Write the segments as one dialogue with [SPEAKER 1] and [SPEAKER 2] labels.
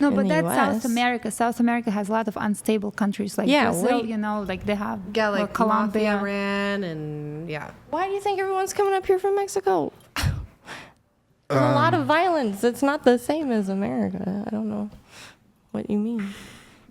[SPEAKER 1] No,
[SPEAKER 2] in
[SPEAKER 1] but
[SPEAKER 2] the
[SPEAKER 1] that's
[SPEAKER 2] US.
[SPEAKER 1] South America. South America has a lot of unstable countries like Brazil, like they have
[SPEAKER 3] Yeah, like
[SPEAKER 1] Colombia.
[SPEAKER 3] Mafia ran and yeah.
[SPEAKER 2] Why do you think everyone's coming up here from Mexico? There's a lot of violence. It's not the same as America. I don't know what you mean.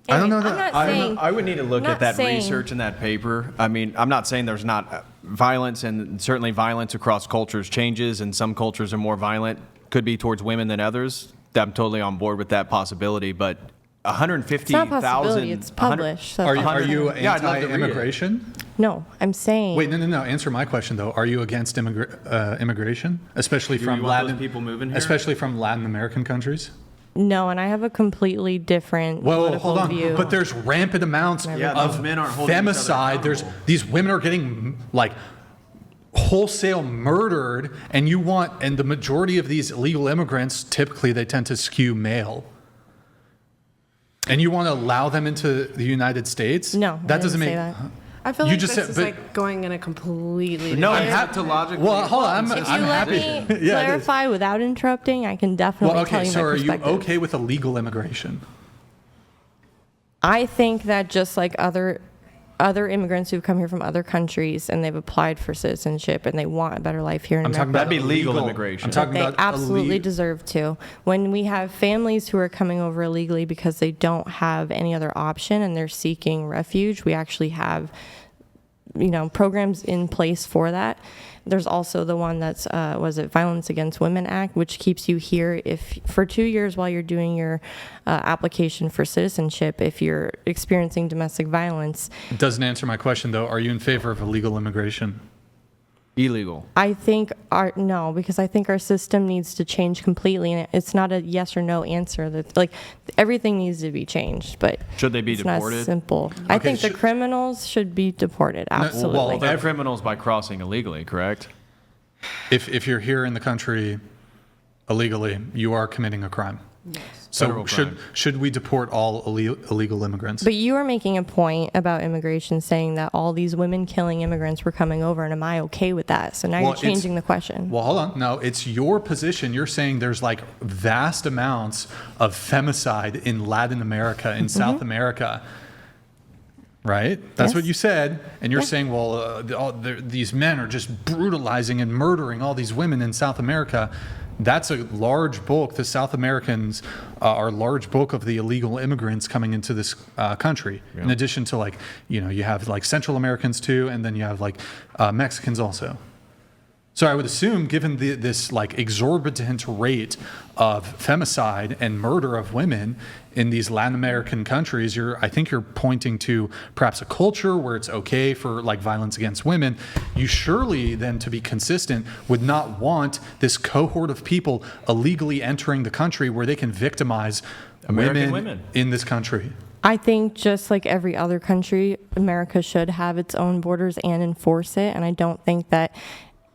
[SPEAKER 4] I don't know
[SPEAKER 2] Anyways,
[SPEAKER 4] that-
[SPEAKER 2] I'm not saying,
[SPEAKER 5] I would need to look
[SPEAKER 2] not
[SPEAKER 5] at that
[SPEAKER 2] saying-
[SPEAKER 5] research in that paper. I mean, I'm not saying there's not violence, and certainly violence across cultures changes, and some cultures are more violent, could be towards women than others. I'm totally on board with that possibility, but
[SPEAKER 2] It's not a
[SPEAKER 5] 150,000.
[SPEAKER 2] possibility. It's published. So
[SPEAKER 4] Are
[SPEAKER 2] it's
[SPEAKER 4] you
[SPEAKER 5] Yeah, I'd love to read it.
[SPEAKER 4] anti-immigration?
[SPEAKER 2] No, I'm saying.
[SPEAKER 4] Wait, no. Answer my question though. Are you against immigration, especially from
[SPEAKER 5] you want
[SPEAKER 4] Latin
[SPEAKER 5] those people moving here?
[SPEAKER 4] especially from Latin American countries?
[SPEAKER 2] No, and I have a completely different
[SPEAKER 4] Whoa,
[SPEAKER 2] political
[SPEAKER 4] hold on.
[SPEAKER 2] view.
[SPEAKER 4] But there's rampant amounts
[SPEAKER 5] Yeah, those
[SPEAKER 4] of
[SPEAKER 5] men aren't holding each other
[SPEAKER 4] femicide. There's
[SPEAKER 5] accountable.
[SPEAKER 4] these women are getting like wholesale murdered, and the majority of these illegal immigrants typically they tend to skew male. And you want to allow them into the United States?
[SPEAKER 2] No,
[SPEAKER 4] that
[SPEAKER 2] I
[SPEAKER 4] doesn't
[SPEAKER 2] didn't
[SPEAKER 4] make.
[SPEAKER 2] say that.
[SPEAKER 3] I feel
[SPEAKER 4] You
[SPEAKER 3] like
[SPEAKER 4] just
[SPEAKER 3] this
[SPEAKER 4] said-
[SPEAKER 3] is
[SPEAKER 4] but-
[SPEAKER 3] like going in a completely
[SPEAKER 5] No,
[SPEAKER 3] different-
[SPEAKER 5] you have to logically.
[SPEAKER 4] Well, hold on.
[SPEAKER 2] If
[SPEAKER 4] I'm
[SPEAKER 2] you let
[SPEAKER 4] happy.
[SPEAKER 2] me
[SPEAKER 4] Yeah, it is.
[SPEAKER 2] clarify without interrupting, I can definitely
[SPEAKER 4] Well,
[SPEAKER 2] tell
[SPEAKER 4] okay.
[SPEAKER 2] you
[SPEAKER 4] So
[SPEAKER 2] my
[SPEAKER 4] are you
[SPEAKER 2] perspective.
[SPEAKER 4] okay with illegal immigration?
[SPEAKER 2] I think that just like other immigrants who've come here from other countries and they've applied for citizenship and they want a better life here in
[SPEAKER 4] I'm talking
[SPEAKER 2] America,
[SPEAKER 4] about
[SPEAKER 5] That'd be legal
[SPEAKER 4] illegal
[SPEAKER 5] immigration.
[SPEAKER 4] I'm talking
[SPEAKER 2] they
[SPEAKER 4] about
[SPEAKER 2] absolutely
[SPEAKER 4] ille-
[SPEAKER 2] deserve to. When we have families who are coming over illegally because they don't have any other option and they're seeking refuge, we actually have programs in place for that. There's also the one that's Violence Against Women Act, which keeps you here if for 2 years while you're doing your application for citizenship. If you're experiencing domestic violence,
[SPEAKER 4] It doesn't answer my question though. Are you in favor of illegal immigration?
[SPEAKER 5] Illegal.
[SPEAKER 2] I think no, because I think our system needs to change completely, and it's not a yes or no answer. That's like everything needs to be changed, but
[SPEAKER 5] Should they be
[SPEAKER 2] it's
[SPEAKER 5] deported?
[SPEAKER 2] not simple. I
[SPEAKER 4] Okay,
[SPEAKER 2] think the criminals should be deported. Absolutely.
[SPEAKER 4] well,
[SPEAKER 5] They're criminals by crossing illegally, correct?
[SPEAKER 4] If you're here in the country illegally, you are committing a crime. So
[SPEAKER 5] Federal crime.
[SPEAKER 4] should we deport all illegal immigrants?
[SPEAKER 2] But you were making a point about immigration, saying that all these women-killing immigrants were coming over, and am I okay with that? So now
[SPEAKER 4] Well,
[SPEAKER 2] you're
[SPEAKER 4] it's-
[SPEAKER 2] changing the question.
[SPEAKER 4] Well, hold on. No, it's your position. You're saying there's like vast amounts of femicide in Latin America, in South America. Right? That's
[SPEAKER 2] Yes.
[SPEAKER 4] what you said. And you're
[SPEAKER 2] Yeah.
[SPEAKER 4] saying, well, these men are just brutalizing and murdering all these women in South America. That's a large bulk. The South Americans are a large bulk of the illegal immigrants coming into this country.
[SPEAKER 5] Yeah.
[SPEAKER 4] In addition to you have like Central Americans too, and then you have like Mexicans also. So I would assume, given this like exorbitant rate of femicide and murder of women in these Latin American countries, I think you're pointing to perhaps a culture where it's okay for like violence against women. You surely then, to be consistent, would not want this cohort of people illegally entering the country where they can victimize
[SPEAKER 5] American women.
[SPEAKER 4] in this country.
[SPEAKER 2] I think just like every other country, America should have its own borders and enforce it, and I don't think that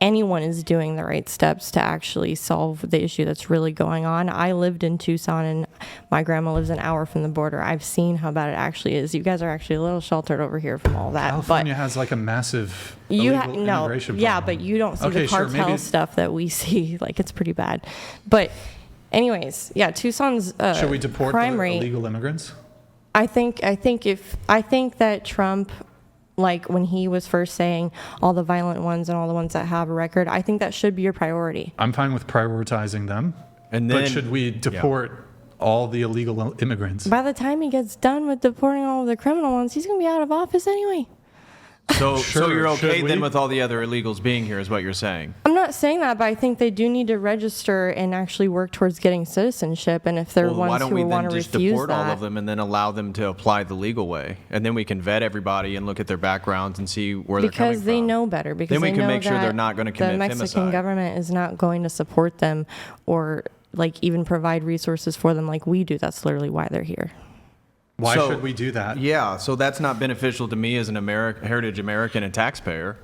[SPEAKER 2] anyone is doing the right steps to actually solve the issue that's really going on. I lived in Tucson, and my grandma lives an hour from the border. I've seen how bad it actually is. You guys are actually a little sheltered over here from all that.
[SPEAKER 4] California has like a massive
[SPEAKER 2] You
[SPEAKER 4] illegal immigration
[SPEAKER 2] yeah,
[SPEAKER 4] problem.
[SPEAKER 2] but you don't see
[SPEAKER 4] Okay,
[SPEAKER 2] the
[SPEAKER 4] sure,
[SPEAKER 2] cartel
[SPEAKER 4] maybe-
[SPEAKER 2] stuff that we see. Like, it's pretty bad. But anyways, yeah, Tucson's
[SPEAKER 4] Should we deport
[SPEAKER 2] crime
[SPEAKER 4] the
[SPEAKER 2] rate.
[SPEAKER 4] illegal immigrants?
[SPEAKER 2] I think that Trump, like when he was first saying all the violent ones and all the ones that have a record, I think that should be your priority.
[SPEAKER 4] I'm fine with prioritizing them.
[SPEAKER 5] And
[SPEAKER 4] But
[SPEAKER 5] then-
[SPEAKER 4] should we deport all the illegal immigrants?
[SPEAKER 2] By the time he gets done with deporting all of the criminal ones, he's going to be out of office anyway.
[SPEAKER 5] So
[SPEAKER 4] Sure,
[SPEAKER 5] you're okay
[SPEAKER 4] should
[SPEAKER 5] then
[SPEAKER 4] we?
[SPEAKER 5] with all the other illegals being here, is what you're saying?
[SPEAKER 2] I'm not saying that, but I think they do need to register and actually work towards getting citizenship. And if they're
[SPEAKER 5] Well, why
[SPEAKER 2] ones
[SPEAKER 5] don't
[SPEAKER 2] who
[SPEAKER 5] we
[SPEAKER 2] want
[SPEAKER 5] then
[SPEAKER 2] to
[SPEAKER 5] just
[SPEAKER 2] refuse
[SPEAKER 5] deport all
[SPEAKER 2] that,
[SPEAKER 5] of them and then allow them to apply the legal way, and then we can vet everybody and look at their backgrounds and see where they're coming
[SPEAKER 2] because they
[SPEAKER 5] from.
[SPEAKER 2] know better. Because
[SPEAKER 5] Then we
[SPEAKER 2] they
[SPEAKER 5] can
[SPEAKER 2] know
[SPEAKER 5] make sure they're
[SPEAKER 2] that
[SPEAKER 5] not going to commit
[SPEAKER 2] the Mexican
[SPEAKER 5] femicide.
[SPEAKER 2] government is not going to support them or like even provide resources for them like we do. That's literally why they're here.
[SPEAKER 4] Why
[SPEAKER 5] So-
[SPEAKER 4] should we do that?
[SPEAKER 5] Yeah, so that's not beneficial to me as an Heritage American and taxpayer.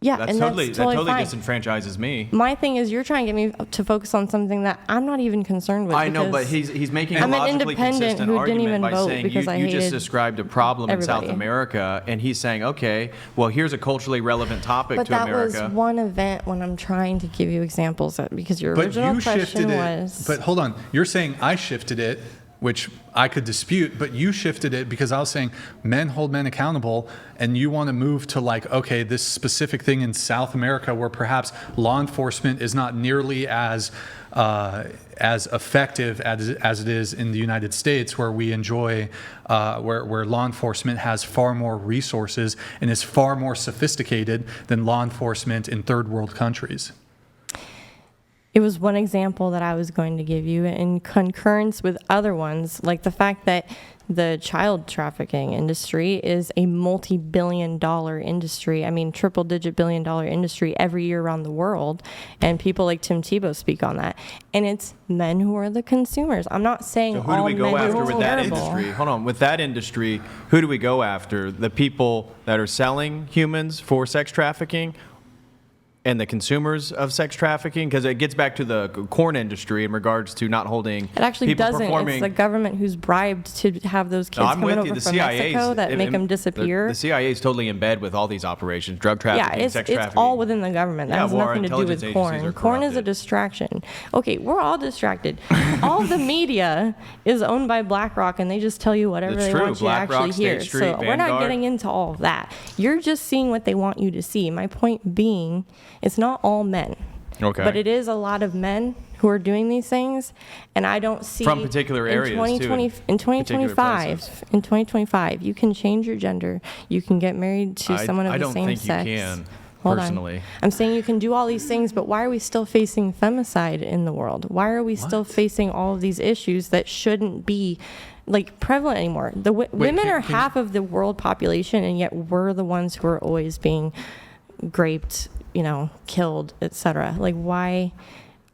[SPEAKER 2] Yeah,
[SPEAKER 5] That's
[SPEAKER 2] and
[SPEAKER 5] totally,
[SPEAKER 2] that's
[SPEAKER 5] that
[SPEAKER 2] totally
[SPEAKER 5] totally
[SPEAKER 2] fine.
[SPEAKER 5] disenfranchises me.
[SPEAKER 2] My thing is, you're trying to get me to focus on something that I'm not even concerned with.
[SPEAKER 5] I know, but
[SPEAKER 2] because
[SPEAKER 5] he's making
[SPEAKER 2] I'm
[SPEAKER 5] a
[SPEAKER 2] an
[SPEAKER 5] logically
[SPEAKER 2] independent
[SPEAKER 5] consistent
[SPEAKER 2] who didn't
[SPEAKER 5] argument
[SPEAKER 2] even
[SPEAKER 5] by
[SPEAKER 2] vote
[SPEAKER 5] saying
[SPEAKER 2] because I
[SPEAKER 5] you just
[SPEAKER 2] hated
[SPEAKER 5] described a problem in South
[SPEAKER 2] everybody.
[SPEAKER 5] America, and he's saying, okay, well, here's a culturally relevant topic
[SPEAKER 2] But
[SPEAKER 5] to
[SPEAKER 2] that
[SPEAKER 5] America.
[SPEAKER 2] was one event when I'm trying to give you examples because your
[SPEAKER 4] But
[SPEAKER 2] original
[SPEAKER 4] you
[SPEAKER 2] question
[SPEAKER 4] shifted it.
[SPEAKER 2] was.
[SPEAKER 4] But hold on, you're saying I shifted it, which I could dispute, but you shifted it because I was saying men hold men accountable, and you want to move to like, okay, this specific thing in South America where perhaps law enforcement is not nearly as effective as it is in the United States, where we enjoy, where law enforcement has far more resources and is far more sophisticated than law enforcement in third world countries.
[SPEAKER 2] It was one example that I was going to give you in concurrence with other ones, like the fact that the child trafficking industry is a multi-billion-dollar industry. I mean, triple-digit billion-dollar industry every year around the world. And people like Tim Tebow speak on that. And it's men who are the consumers. I'm not saying
[SPEAKER 5] So who
[SPEAKER 2] all
[SPEAKER 5] do we go
[SPEAKER 2] men
[SPEAKER 5] after
[SPEAKER 2] are
[SPEAKER 5] with that
[SPEAKER 2] terrible.
[SPEAKER 5] industry? Hold on, with that industry, who do we go after? The people that are selling humans for sex trafficking, and the consumers of sex trafficking? Because it gets back to the corn industry in regards to not holding
[SPEAKER 2] It actually
[SPEAKER 5] people
[SPEAKER 2] doesn't.
[SPEAKER 5] performing.
[SPEAKER 2] It's the government who's bribed to have those kids
[SPEAKER 5] No, I'm
[SPEAKER 2] coming
[SPEAKER 5] with you.
[SPEAKER 2] over
[SPEAKER 5] The
[SPEAKER 2] from
[SPEAKER 5] CIA's
[SPEAKER 2] Mexico that make them disappear.
[SPEAKER 5] The CIA is totally in bed with all these operations, drug
[SPEAKER 2] Yeah,
[SPEAKER 5] trafficking, sex
[SPEAKER 2] it's
[SPEAKER 5] trafficking.
[SPEAKER 2] all within the government. That
[SPEAKER 5] Yeah,
[SPEAKER 2] has
[SPEAKER 5] well, our
[SPEAKER 2] nothing to do
[SPEAKER 5] intelligence
[SPEAKER 2] with
[SPEAKER 5] agencies
[SPEAKER 2] corn.
[SPEAKER 5] are
[SPEAKER 2] Corn is a
[SPEAKER 5] corrupted.
[SPEAKER 2] distraction. Okay, we're all distracted. All the media is owned by BlackRock, and they just tell you whatever
[SPEAKER 5] That's
[SPEAKER 2] they
[SPEAKER 5] true.
[SPEAKER 2] want you to
[SPEAKER 5] BlackRock,
[SPEAKER 2] actually hear.
[SPEAKER 5] State Street,
[SPEAKER 2] So we're not
[SPEAKER 5] Vanguard.
[SPEAKER 2] getting into all of that. You're just seeing what they want you to see. My point being, it's not all men.
[SPEAKER 5] Okay.
[SPEAKER 2] But it is a lot of men who are doing these things, and I don't see
[SPEAKER 5] From particular areas, too,
[SPEAKER 2] in
[SPEAKER 5] in particular
[SPEAKER 2] 2025,
[SPEAKER 5] places.
[SPEAKER 2] in 2025, you can change your gender. You can get married to someone of
[SPEAKER 5] I
[SPEAKER 2] the
[SPEAKER 5] don't
[SPEAKER 2] same
[SPEAKER 5] think
[SPEAKER 2] sex.
[SPEAKER 5] you can,
[SPEAKER 2] Hold
[SPEAKER 5] personally.
[SPEAKER 2] on. I'm saying you can do all these things, but why are we still facing femicide in the world? Why are we still facing all of these issues that shouldn't be like prevalent anymore? Women
[SPEAKER 4] can-
[SPEAKER 2] are
[SPEAKER 4] can-
[SPEAKER 2] half of the world population, and yet we're the ones who are always being raped, killed, etc. Like, why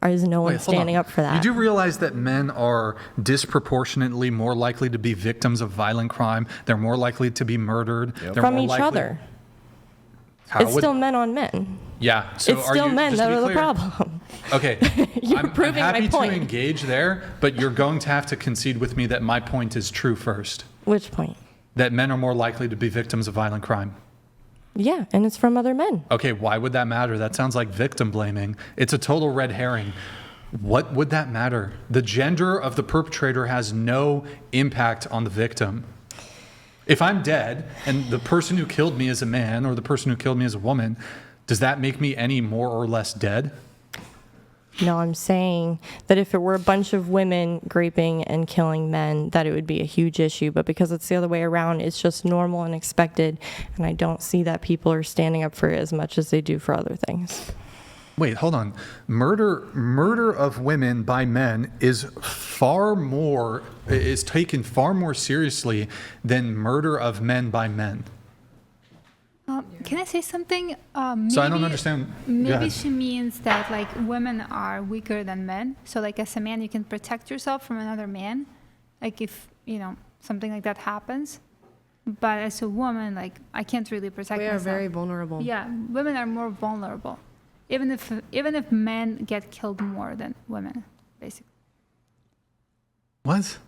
[SPEAKER 2] is no one
[SPEAKER 4] Wait, hold
[SPEAKER 2] standing
[SPEAKER 4] on.
[SPEAKER 2] up for that?
[SPEAKER 4] You do realize that men are disproportionately more likely to be victims of violent crime. They're more likely to be murdered. They're
[SPEAKER 2] From
[SPEAKER 4] more
[SPEAKER 2] each
[SPEAKER 4] likely-
[SPEAKER 2] other.
[SPEAKER 4] How
[SPEAKER 2] It's
[SPEAKER 4] would-
[SPEAKER 2] still men on men.
[SPEAKER 4] Yeah. So
[SPEAKER 2] It's
[SPEAKER 4] are
[SPEAKER 2] still
[SPEAKER 4] you,
[SPEAKER 2] men
[SPEAKER 4] just to
[SPEAKER 2] that
[SPEAKER 4] be
[SPEAKER 2] are the
[SPEAKER 4] clear-
[SPEAKER 2] problem.
[SPEAKER 4] Okay.
[SPEAKER 2] You're
[SPEAKER 4] I'm
[SPEAKER 2] proving my
[SPEAKER 4] happy
[SPEAKER 2] point.
[SPEAKER 4] to engage there, but you're going to have to concede with me that my point is true first.
[SPEAKER 2] Which point?
[SPEAKER 4] That men are more likely to be victims of violent crime.
[SPEAKER 2] Yeah, and it's from other men.
[SPEAKER 4] Okay, why would that matter? That sounds like victim blaming. It's a total red herring. What would that matter? The gender of the perpetrator has no impact on the victim. If I'm dead and the person who killed me is a man or the person who killed me is a woman, does that make me any more or less dead?
[SPEAKER 2] No, I'm saying that if it were a bunch of women raping and killing men, that it would be a huge issue. But because it's the other way around, it's just normal and expected. And I don't see that people are standing up for it as much as they do for other things.
[SPEAKER 4] Wait, hold on. Murder of women by men is taken far more seriously than murder of men by men.
[SPEAKER 1] Can I say something?
[SPEAKER 4] So I don't understand. Go
[SPEAKER 1] Maybe
[SPEAKER 4] ahead.
[SPEAKER 1] she means that like women are weaker than men. So like as a man, you can protect yourself from another man, like if something like that happens. But as a woman, like I can't really protect
[SPEAKER 3] We are
[SPEAKER 1] myself.
[SPEAKER 3] very vulnerable.
[SPEAKER 1] Yeah, women are more vulnerable, even if men get killed more than women, basically.
[SPEAKER 4] What?